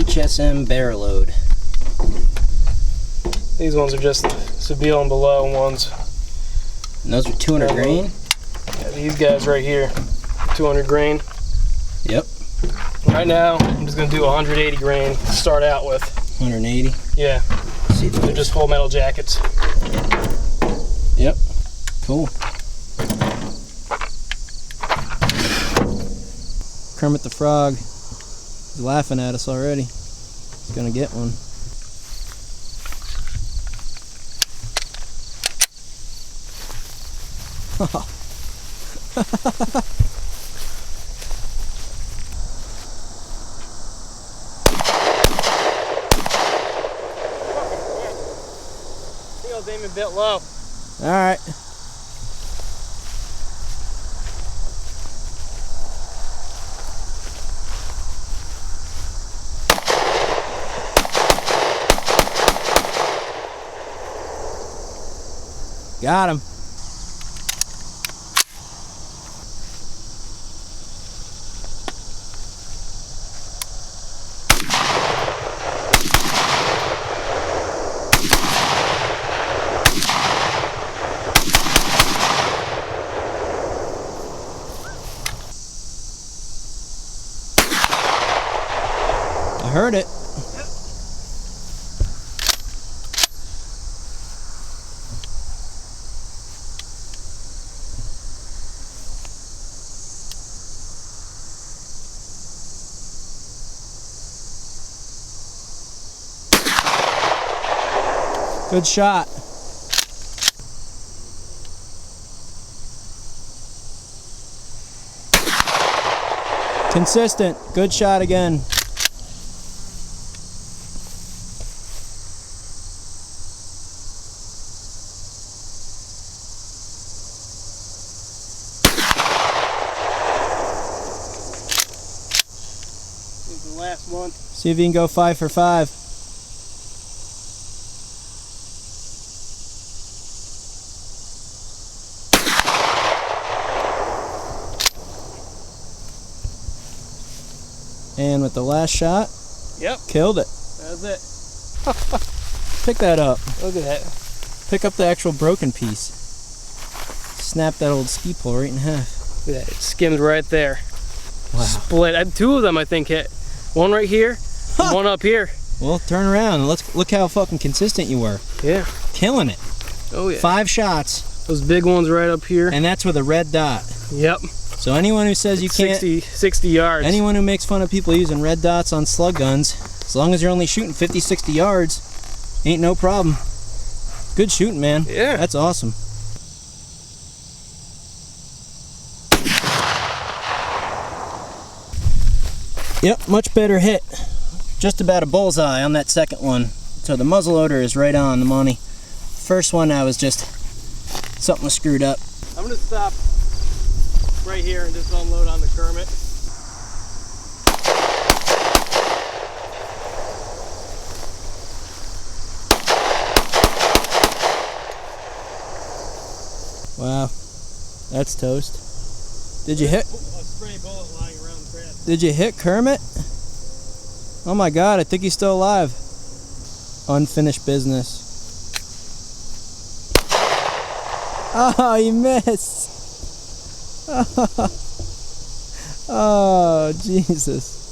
HSM barrel load. These ones are just Sebile and below ones. And those are 200 grain? Yeah, these guys right here, 200 grain. Yep. Right now, I'm just gonna do 180 grain to start out with. 180? Yeah. See, they're just full metal jackets. Yep. Cool. Kermit the Frog is laughing at us already. He's gonna get one. I think I was aiming a bit low. Alright. Got him. I heard it. Good shot. Consistent. Good shot again. This is the last one. See if you can go 5 for 5. And with the last shot, yep, killed it. That's it. Pick that up. Look at that. Pick up the actual broken piece. Snap that old ski pole right in half. Look at that. It skimmed right there. Wow. Split. I had 2 of them, I think, hit. One right here, and one up here. Well, turn around and let's look how fucking consistent you were. Yeah. Killing it. Oh yeah. 5 shots. Those big ones right up here. And that's with a red dot. Yep. So anyone who says you can't... 60 yards. Anyone who makes fun of people using red dots on slug guns, as long as you're only shooting 50, 60 yards, ain't no problem. Good shooting, man. Yeah. That's awesome. Yep, much better hit. Just about a bullseye on that second one. So the muzzleloader is right on the money. First one I was just... something was screwed up. I'm gonna stop right here and just unload on the Kermit. Wow, that's toast. Did you hit? A stray bullet lying around the crab. Did you hit Kermit? Oh my God, I think he's still alive. Unfinished business. Oh, you missed. Oh, Jesus.